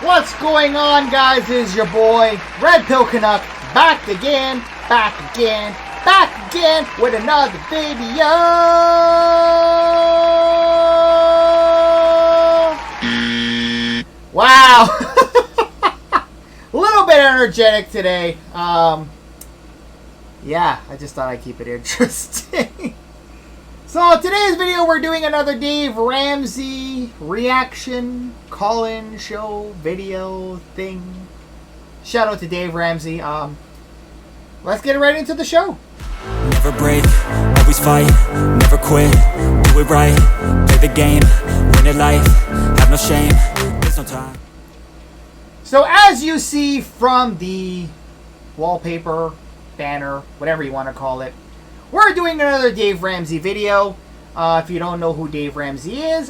What's going on, guys? It is your boy, RedPillCanuck, back again with another video. Wow. A little bit energetic today. Yeah, I just thought I'd keep it interesting. So today's video, we're doing another Dave Ramsey reaction, call-in show, video thing. Shout out to Dave Ramsey. Let's get right into the show. Never break, always fight, never quit, do it right, play the game, win it life, have no shame, there's no time. So as you see from the wallpaper, banner, whatever you want to call it, we're doing another Dave Ramsey video. If you don't know who Dave Ramsey is,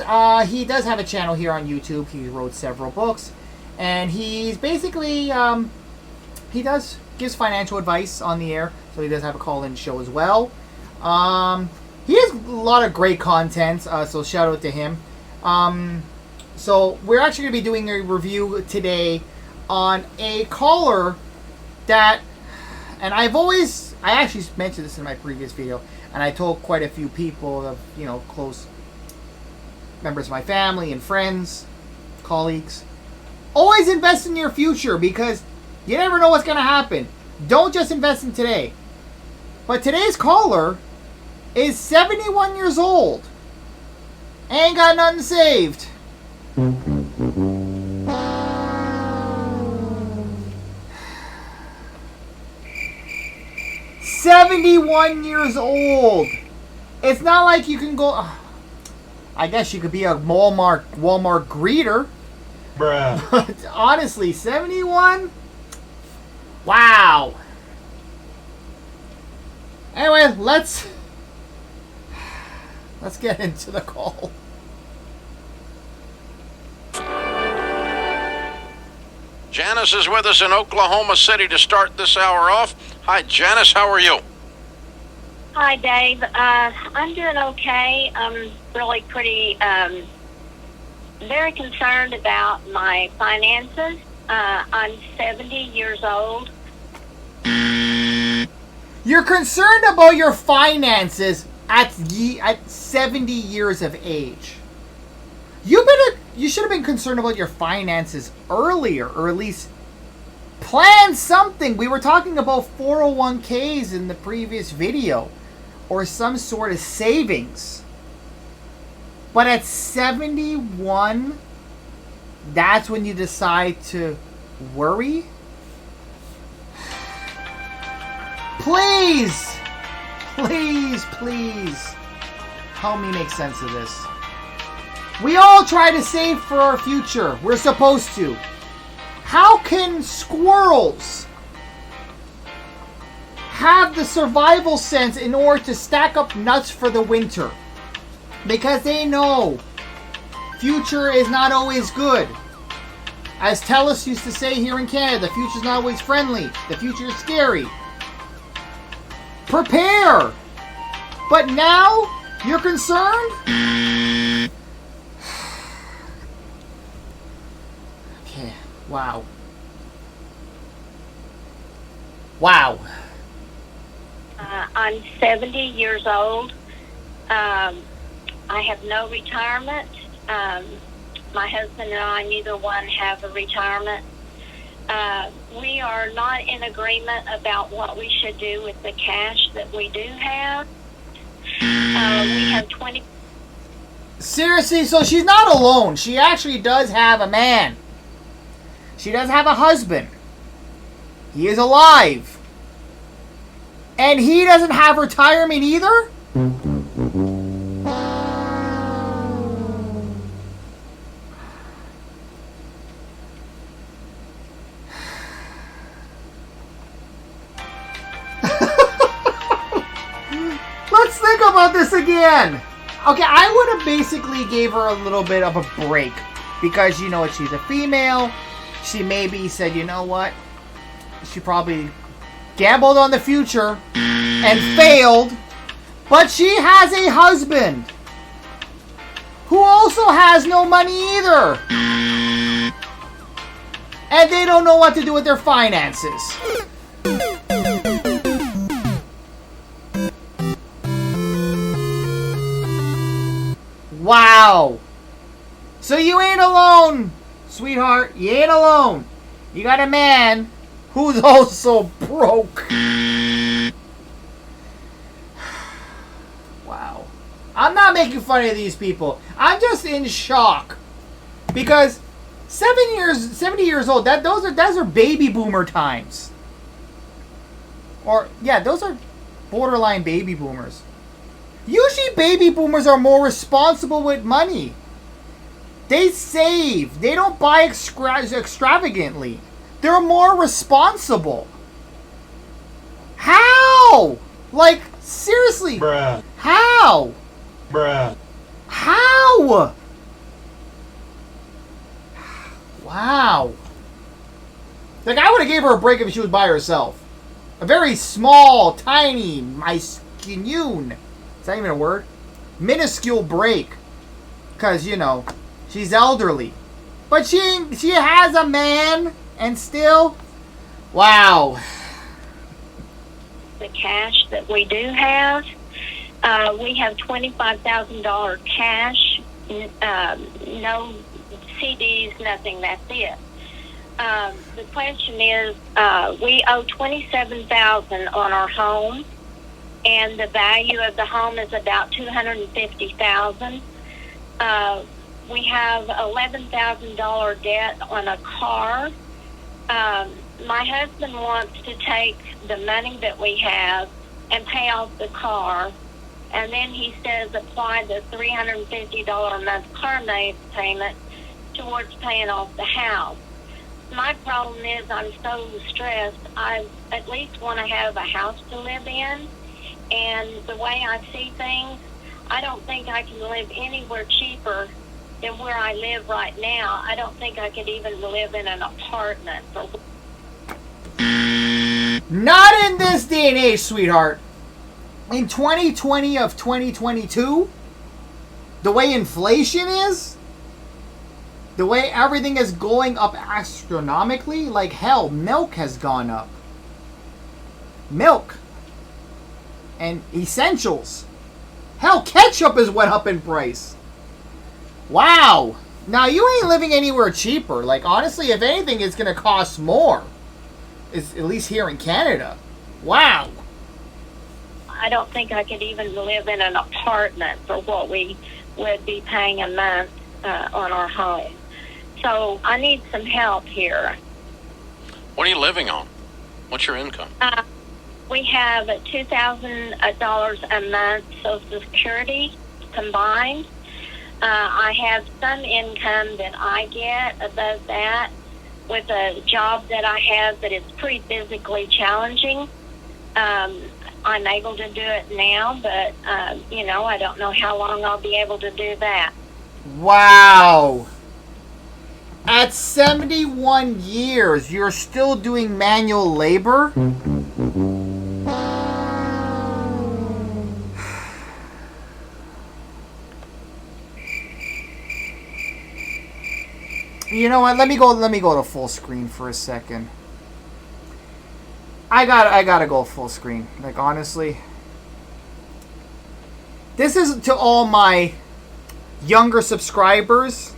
he does have a channel here on YouTube. He wrote several books, and he's basically gives financial advice on the air. So he does have a call-in show as well. He has a lot of great content, so shout out to him. So we're actually going to be doing a review today on a caller that, and I actually mentioned this in my previous video, and I told quite a few people, of close members of my family and friends, colleagues, always invest in your future because you never know what's going to happen. Don't just invest in today. But today's caller is 71 years old. Ain't got nothing saved. 71 years old. It's not like you can go. I guess you could be a Walmart greeter. Bruh. But honestly, 71? Wow. Anyway, let's get into the call. Janice is with us in Oklahoma City to start this hour off. Hi, Janice. How are you? Hi, Dave. I'm doing okay. I'm really pretty, very concerned about my finances. I'm 70 years old. You're concerned about your finances at 70 years of age. You should have been concerned about your finances earlier, or at least plan something. We were talking about 401ks in the previous video, or some sort of savings. But at 71, that's when you decide to worry? Please, help me make sense of this. We all try to save for our future. We're supposed to. How can squirrels have the survival sense in order to stack up nuts for the winter? Because they know future is not always good. As Telus used to say here in Canada, the future's not always friendly. The future is scary. Prepare! But now, you're concerned? Okay, wow. I'm 70 years old. I have no retirement. My husband and I, neither one have a retirement. We are not in agreement about what we should do with the cash that we do have. We have 20... Seriously, so she's not alone. She actually does have a man. She does have a husband. He is alive. And he doesn't have retirement either? Let's think about this again. Okay, I would have basically gave her a little bit of a break. Because, you know what, she's a female. She maybe said, you know what? She probably gambled on the future and failed. But she has a husband who also has no money either. and they don't know what to do with their finances. Wow. So you ain't alone, sweetheart. You ain't alone. You got a man who's also broke. Wow. I'm not making fun of these people. I'm just in shock. Because 70 years old, those are baby boomer times. Or, yeah, those are borderline baby boomers. Usually baby boomers are more responsible with money. They save. They don't buy extravagantly. They're more responsible. How? Like, seriously. Bruh. How? Bruh. How? Wow. Like, I would have gave her a break if she was by herself. A very small, tiny, minuscule. Is that even a word? Minuscule break. Because, you know, she's elderly. But she has a man, and still, wow. The cash that we do have, we have $25,000 cash, no CDs, nothing. That's it. The question is, we owe $27,000 on our home, and the value of the home is about $250,000. We have $11,000 debt on a car. My husband wants to take the money that we have and pay off the car, and then he says apply the $350 a month car payment towards paying off the house. My problem is I'm so stressed. I at least want to have a house to live in, and the way I see things, I don't think I can live anywhere cheaper than where I live right now. I don't think I could even live in an apartment. Not in this day and age, sweetheart. In 2020 of 2022, the way inflation is, the way everything is going up astronomically, like hell, milk has gone up. Milk. And essentials. Hell, ketchup has went up in price. Wow. Now, you ain't living anywhere cheaper. Like, honestly, if anything, it's going to cost more. It's, at least here in Canada. Wow. I don't think I could even live in an apartment for what we would be paying a month on our home. So I need some help here. What are you living on? What's your income? We have $2,000 a month Social Security combined. I have some income that I get above that with a job that I have that is pretty physically challenging. I'm able to do it now, but, I don't know how long I'll be able to do that. Wow. At 71 years, you're still doing manual labor? You know what? Let me go to full screen for a second. I gotta go full screen. Like, honestly. This is to all my younger subscribers.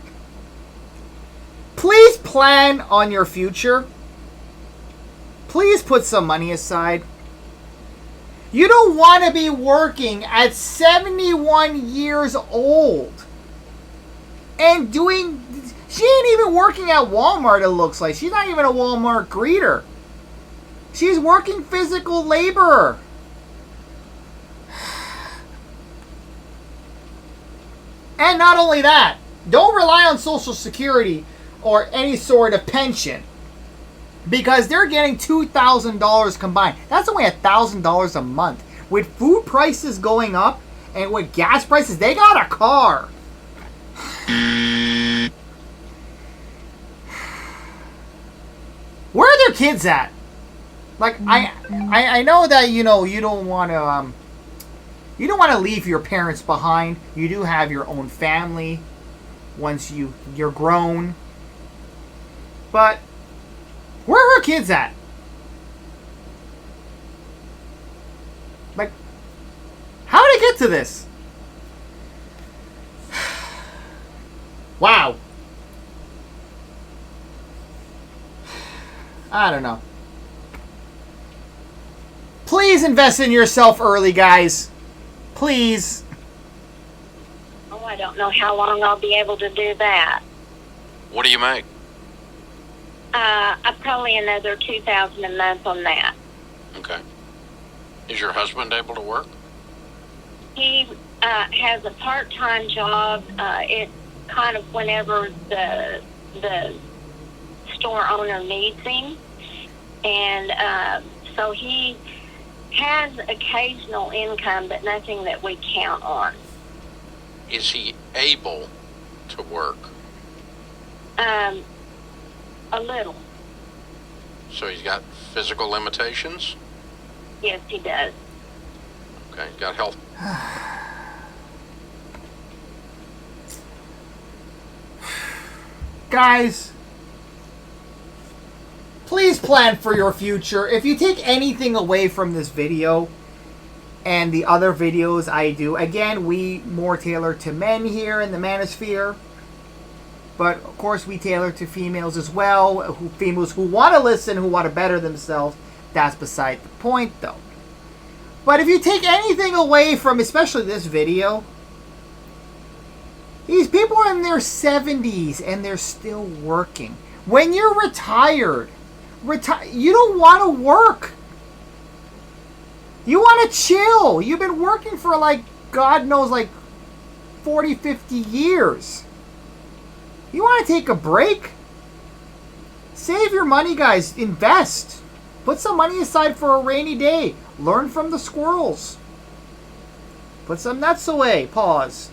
Please plan on your future. Please put some money aside. You don't want to be working at 71 years old and doing... She ain't even working at Walmart, it looks like. She's not even a Walmart greeter. She's working physical labor. And not only that, don't rely on Social Security or any sort of pension, because they're getting $2,000 combined. That's only $1,000 a month. With food prices going up and with gas prices, they got a car. Where are their kids at? Like, I know that you don't want to leave your parents behind. You do have your own family once you're grown. But Where are her kids at? Like, how did I get to this? Wow. I don't know. Please invest in yourself early, guys. Please. Oh, I don't know how long I'll be able to do that. What do you make? Probably another $2,000 a month on that. Okay. Is your husband able to work? He has a part-time job. It kind of whenever the store owner needs him, and so he has occasional income, but nothing that we count on. Is he able to work? A little. So he's got physical limitations? Yes, he does. Okay, got health. Guys, please plan for your future. If you take anything away from this video and the other videos I do, again, we more tailor to men here in the manosphere. But, of course, we tailor to females as well. Females who want to listen, who want to better themselves. That's beside the point, though. But if you take anything away from, especially this video, these people are in their 70s and they're still working. When you're retired, you don't want to work. You want to chill. You've been working for, like, God knows, like, 40, 50 years. You want to take a break? Save your money, guys. Invest. Put some money aside for a rainy day. Learn from the squirrels. Put some nuts away. Pause.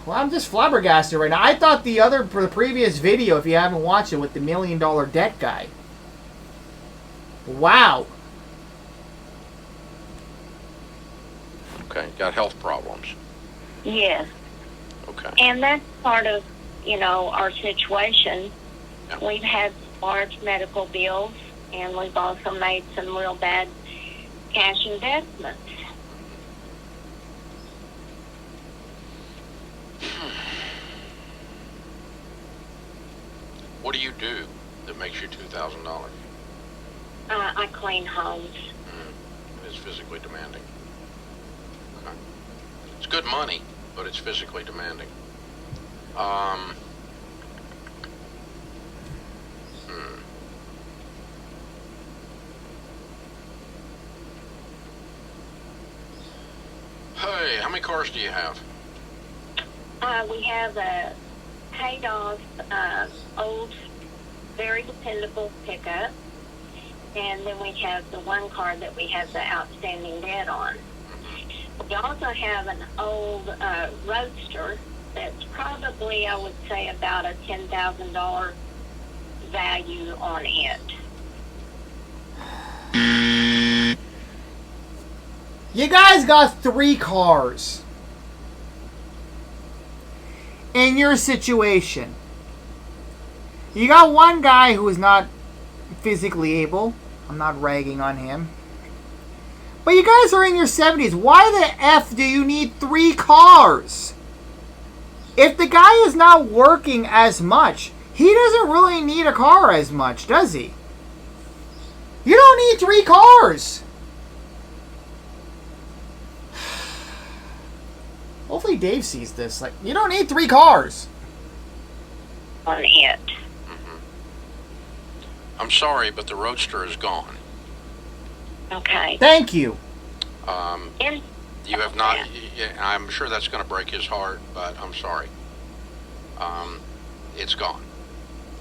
Well, I'm just flabbergasted right now. I thought the previous video, if you haven't watched it, with the $1 million debt guy. Wow. Okay, got health problems. Yes. Okay. And that's part of, our situation. Yeah. We've had large medical bills, and we've also made some real bad cash investments. What do you do that makes you $2,000? I clean homes. It's physically demanding. Okay. It's good money, but it's physically demanding. Hey, how many cars do you have? We have a paid-off, old, very dependable pickup, and then we have the one car that we have the outstanding debt on. We also have an old Roadster that's probably, I would say, about a $10,000 value on it. You guys got 3 cars. In your situation, you got one guy who is not physically able. I'm not ragging on him. But you guys are in your 70s. Why the F do you need 3 cars? If the guy is not working as much, he doesn't really need a car as much, does he? You don't need 3 cars. Hopefully Dave sees this. Like, you don't need 3 cars. On it. I'm sorry, but the Roadster is gone. Okay. Thank you. You have not. I'm sure that's going to break his heart, but I'm sorry. It's gone.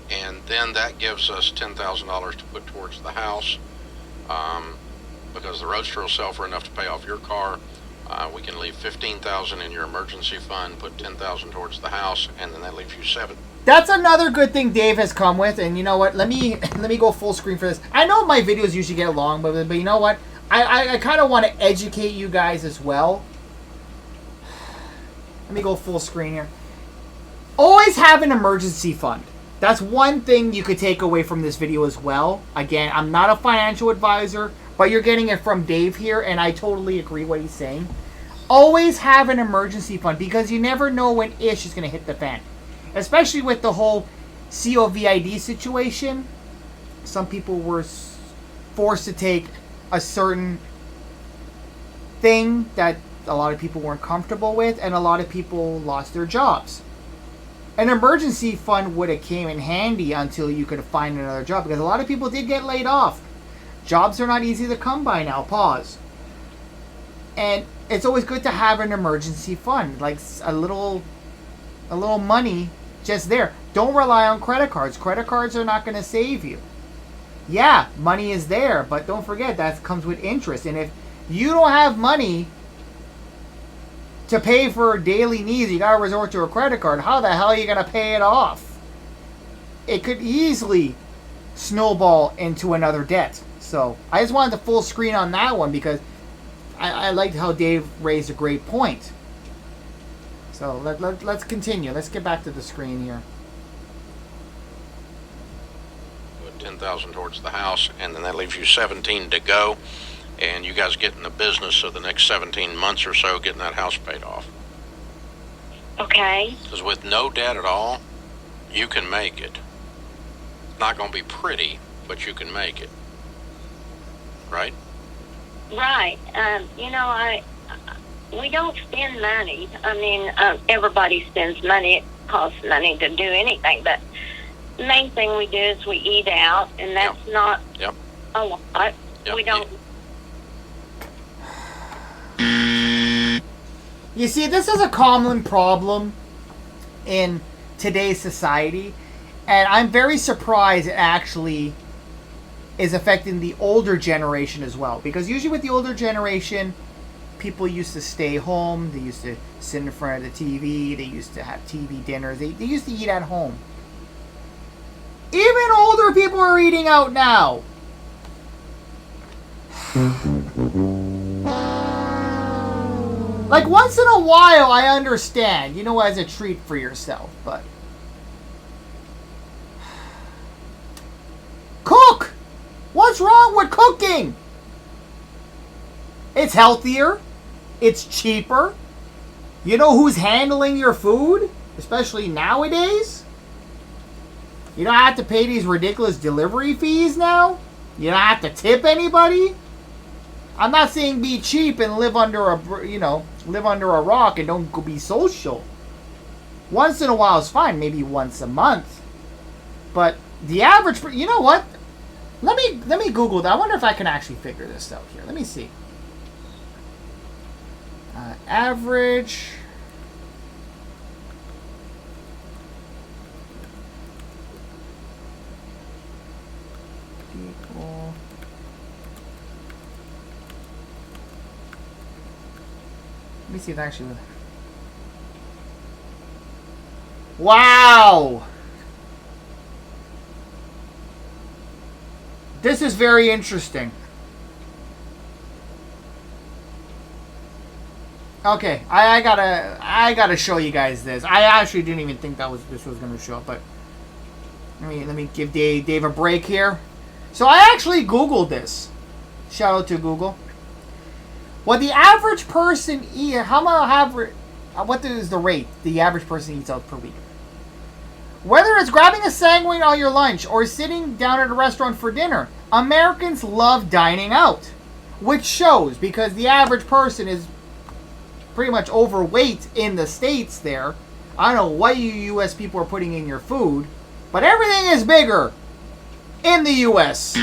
And then that gives us $10,000 to put towards the house, because the Roadster will sell for enough to pay off your car. We can leave $15,000 in your emergency fund, put $10,000 towards the house, and then that leaves you $7,000. That's another good thing Dave has come with, and you know what? Let me go full screen for this. I know my videos usually get long, but you know what? I kind of want to educate you guys as well. Let me go full screen here. Always have an emergency fund. That's one thing you could take away from this video as well. Again, I'm not a financial advisor, but you're getting it from Dave here, and I totally agree what he's saying. Always have an emergency fund, because you never know when ish is going to hit the fan. Especially with the whole COVID situation. Some people were forced to take a certain thing that a lot of people weren't comfortable with, and a lot of people lost their jobs. An emergency fund would have came in handy until you could find another job, because a lot of people did get laid off. Jobs are not easy to come by now. Pause. And it's always good to have an emergency fund, like a little money just there. Don't rely on credit cards. Credit cards are not going to save you. Yeah, money is there, but don't forget that comes with interest. And if you don't have money to pay for daily needs, you gotta resort to a credit card. How the hell are you gonna pay it off? It could easily snowball into another debt. So I just wanted the full screen on that one, because I liked how Dave raised a great point. So let's continue. Let's get back to the screen here. Put 10,000 towards the house, and then that leaves you 17 to go. And you guys get in the business of the next 17 months or so getting that house paid off. Okay. Because with no debt at all, you can make it. Not going to be pretty, but you can make it. Right? Right. We don't spend money. I mean, everybody spends money. It costs money to do anything. But the main thing we do is we eat out, and that's not a lot. We don't... You see, this is a common problem in today's society, and I'm very surprised it actually is affecting the older generation as well. Because usually with the older generation, people used to stay home, they used to sit in front of the TV, they used to have TV dinners, they used to eat at home. Even older people are eating out now. Like, once in a while, I understand, as a treat for yourself, but... Cook! What's wrong with cooking? It's healthier. It's cheaper. You know who's handling your food? Especially nowadays? You don't have to pay these ridiculous delivery fees now? You don't have to tip anybody? I'm not saying be cheap and live under a rock and don't go be social. Once in a while is fine, maybe once a month. But the average, you know what? Let me Google that. I wonder if I can actually figure this out here. Let me see. Average people. Let me see if actually. Wow! This is very interesting. Okay, I gotta show you guys this. I actually didn't even think this was gonna show up, but let me give Dave a break here. So I actually Googled this. Shout out to Google. What the average person eat? What is the rate the average person eats out per week? Whether it's grabbing a sandwich on your lunch or sitting down at a restaurant for dinner, Americans love dining out, which shows because the average person is pretty much overweight in the States there. I don't know what you U.S. people are putting in your food, but everything is bigger in the U.S.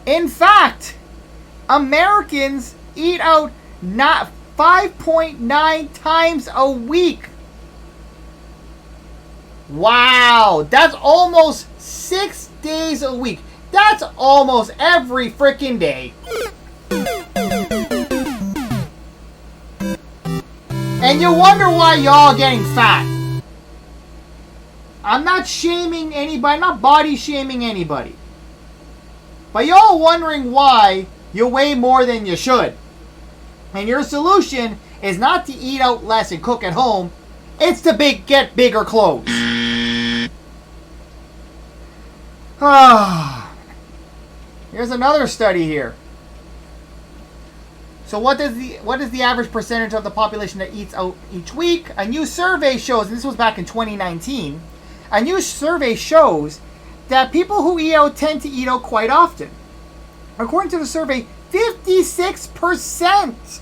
In fact, Americans eat out not 5.9 times a week. Wow, that's almost 6 days a week. That's almost every freaking day. And you wonder why y'all getting fat. I'm not shaming anybody, I'm not body shaming anybody. But y'all wondering why you weigh more than you should. And your solution is not to eat out less and cook at home. It's to get bigger clothes. Here's another study here. So what is the average percentage of the population that eats out each week? A new survey shows, and this was back in 2019, a new survey shows that people who eat out tend to eat out quite often. According to the survey, 56%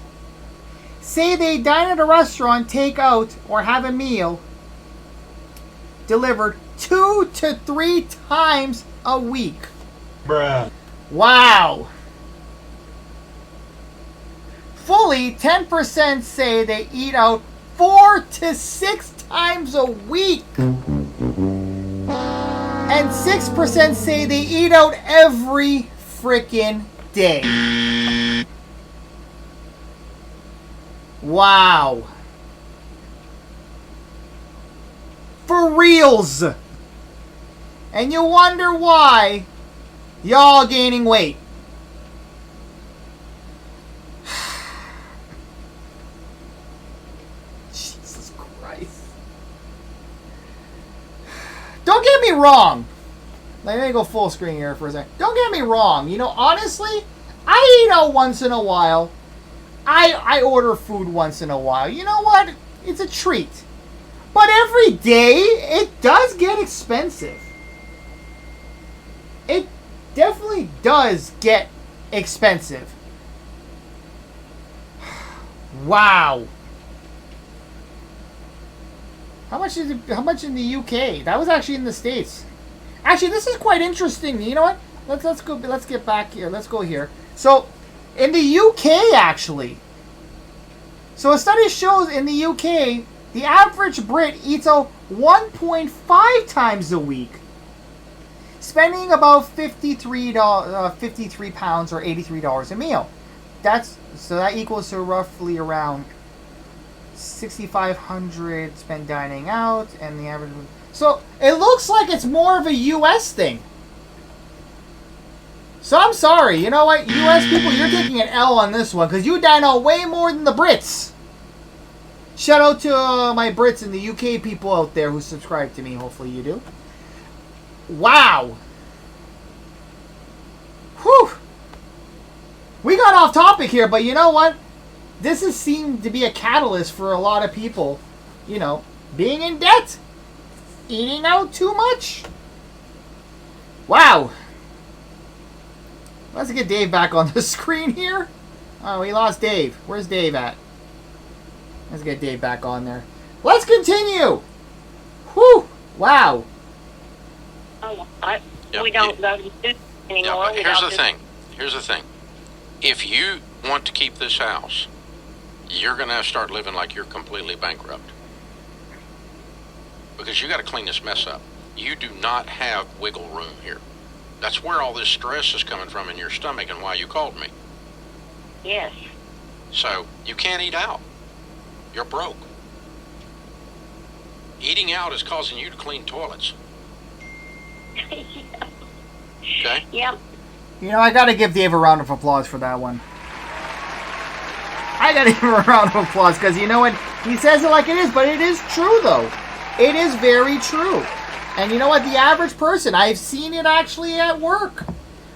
say they dine at a restaurant, take out, or have a meal delivered 2 to 3 times a week. Bruh. Wow. Fully 10% say they eat out 4 to 6 times a week. And 6% say they eat out every freaking day. Wow. For reals. And you wonder why y'all gaining weight. Jesus Christ. Don't get me wrong. Let me go full screen here for a second. Don't get me wrong. You know, honestly, I eat out once in a while. I order food once in a while. You know what? It's a treat. But every day, it does get expensive. It definitely does get expensive. Wow. How much in the UK? That was actually in the States. Actually, this is quite interesting. You know what? Let's go. Let's get back here. Let's go here. So, in the UK, actually. So, a study shows in the UK, the average Brit eats out 1.5 times a week, spending about £53 or $83 a meal. So that equals to roughly around $6,500 spent dining out, and the average. So it looks like it's more of a U.S. thing. So I'm sorry, you know what, U.S. people, you're taking an L on this one because you dine out way more than the Brits. Shout out to my Brits and the UK people out there who subscribe to me. Hopefully you do. Wow. Whew. We got off topic here, but you know what? This has seemed to be a catalyst for a lot of people, you know, being in debt, eating out too much. Wow. Let's get Dave back on the screen here. Oh, we lost Dave. Where's Dave at? Let's get Dave back on there. Let's continue. Whew. Wow. Oh, Yep. we don't go to this anymore. Yeah, but here's the thing. Here's the thing. If you want to keep this house, you're going to have to start living like you're completely bankrupt. Because you got to clean this mess up. You do not have wiggle room here. That's where all this stress is coming from in your stomach and why you called me. Yes. So, you can't eat out. You're broke. Eating out is causing you to clean toilets. Okay? Yep. You know, I gotta give Dave a round of applause for that one. I gotta give him a round of applause because you know what? He says it like it is, but it is true though. It is very true. And you know what? The average person, I've seen it actually at work.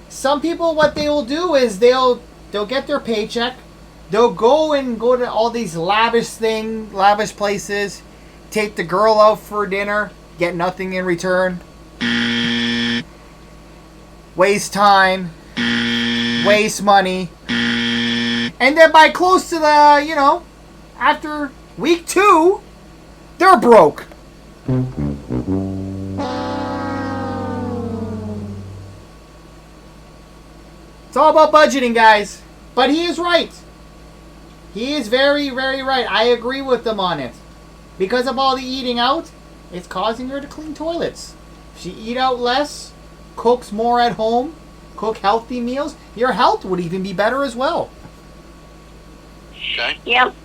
Some people, what they will do is they'll get their paycheck. They'll go to all these lavish places, take the girl out for dinner, get nothing in return. Waste time, waste money, and then by close to the, you know, after week 2, they're broke. It's all about budgeting, guys. But he is right. He is very, very right. I agree with them on it. Because of all the eating out, it's causing her to clean toilets. If she eat out less, cooks more at home, cook healthy meals, your health would even be better as well. Okay? Yep.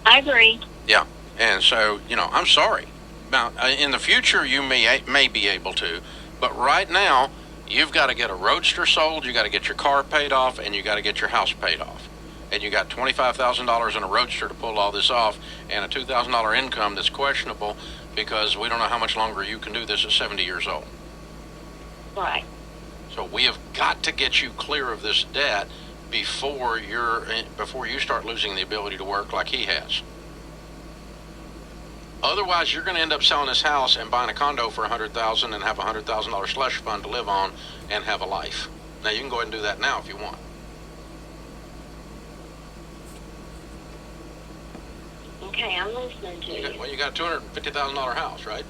I agree. Yeah. And so, you know, I'm sorry. Now, in the future, you may be able to. But right now, you've got to get a roadster sold, you got to get your car paid off, and you got to get your house paid off. and you got $25,000 in a Roadster to pull all this off, and a $2,000 income that's questionable because we don't know how much longer you can do this at 70 years old. Right. So we have got to get you clear of this debt before you start losing the ability to work like he has. Otherwise, you're going to end up selling this house and buying a condo for $100,000 and have a $100,000 slush fund to live on and have a life. Now, you can go ahead and do that now if you want. Okay, I'm listening to you. Well, you got a $250,000 house, right?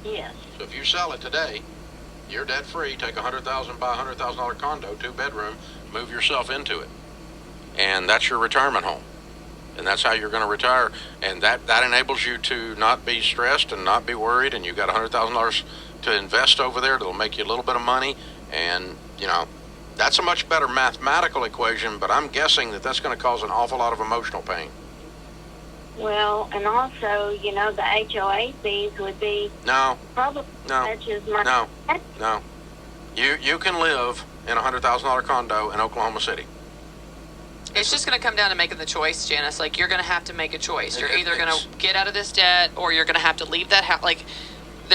Yes. So if you sell it today, you're debt free. Take $100,000, buy a $100,000 condo, 2-bedroom, move yourself into it, and that's your retirement home. And that's how you're going to retire. And that enables you to not be stressed and not be worried. And you've got $100,000 to invest over there that'll make you a little bit of money. And, that's a much better mathematical equation, but I'm guessing that that's going to cause an awful lot of emotional pain. Well, and also, the HOA fees would be probably such as my... No. You can live in a $100,000 condo in Oklahoma City. It's just going to come down to making the choice, Janice. Like, you're going to have to make a choice. You're either going to get out of this debt or you're going to have to leave that house. Like,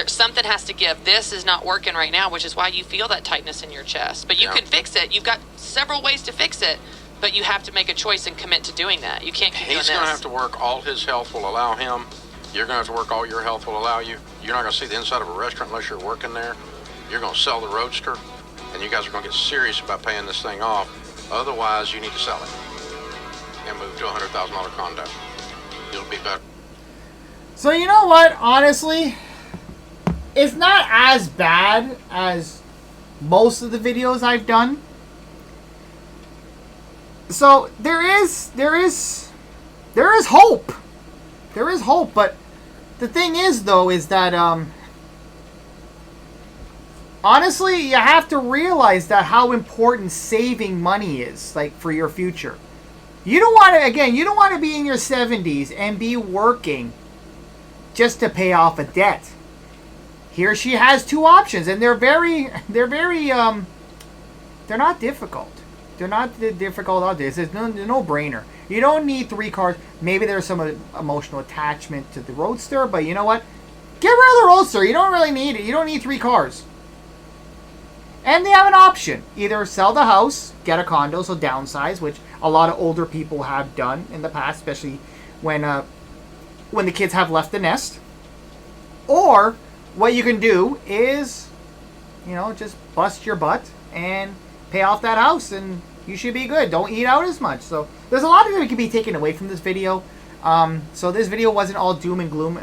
something has to give. This is not working right now, which is why you feel that tightness in your chest. But you can fix it. You've got several ways to fix it, but you have to make a choice and commit to doing that. You can't keep doing this. He's going to have to work. All his health will allow him. You're going to have to work all your health will allow you. You're not going to see the inside of a restaurant unless you're working there. You're going to sell the Roadster, and you guys are going to get serious about paying this thing off. Otherwise, you need to sell it and move to a $100,000 condo. It'll be better. So you know what? Honestly, it's not as bad as most of the videos I've done. So there is hope. There is hope, but the thing is, though, is that honestly, you have to realize that how important saving money is, like, for your future. You don't want to be in your 70s and be working just to pay off a debt. Here she has two options, and they're not difficult. They're not difficult out there. It's no brainer. You don't need 3 cars. Maybe there's some emotional attachment to the Roadster, but you know what? Get rid of the Roadster. You don't really need it. You don't need 3 cars. And they have an option. Either sell the house, get a condo, so downsize, which a lot of older people have done in the past, especially when the kids have left the nest. Or what you can do is, just bust your butt and pay off that house, and you should be good. Don't eat out as much. So there's a lot of it that can be taken away from this video. So this video wasn't all doom and gloom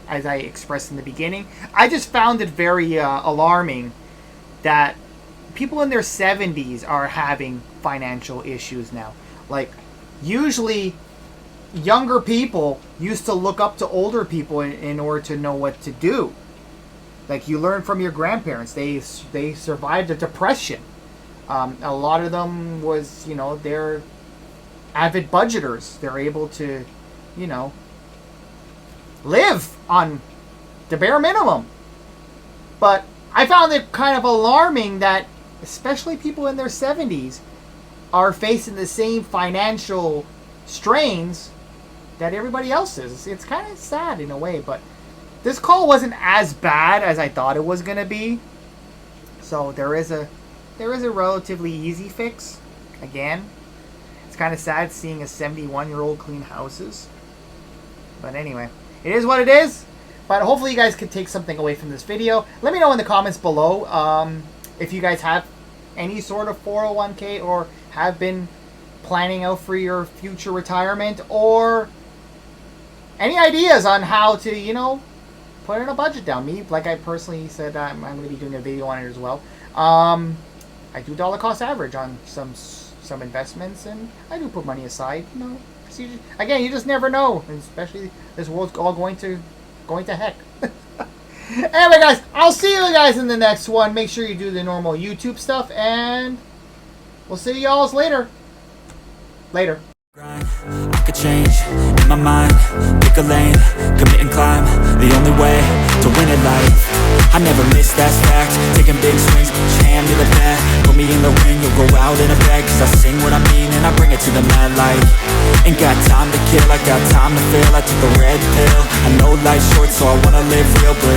as I expressed in the beginning. I just found it very alarming that people in their 70s are having financial issues now. Like, usually younger people used to look up to older people in order to know what to do. Like, you learn from your grandparents. They survived the Depression. A lot of them was, they're avid budgeters. They're able to, live on the bare minimum. But I found it kind of alarming that especially people in their 70s are facing the same financial strains that everybody else is. It's kind of sad in a way, but this call wasn't as bad as I thought it was going to be. So there is a relatively easy fix. Again, it's kind of sad seeing a 71-year-old clean houses. But anyway, it is what it is. But hopefully you guys could take something away from this video. Let me know in the comments below if you guys have any sort of 401k or have been planning out for your future retirement, or any ideas on how to, put in a budget down. Me, like I personally said, I'm going to be doing a video on it as well. I do dollar cost average on some investments, and I do put money aside. Again, you just never know, especially this world's all going to heck. Anyway, guys, I'll see you guys in the next one. Make sure you do the normal YouTube stuff, and we'll see y'all later. I could change in my mind, pick a lane, commit and climb. The only way to win at life. I never miss, that's fact. Taking big swings, each hand to the bat. me in the ring, you'll go out in a bag. Cause I sing what I mean and I bring it to the mad light. Ain't got time to kill, I got time to feel. I took a red pill, I know life's short so I wanna live real. But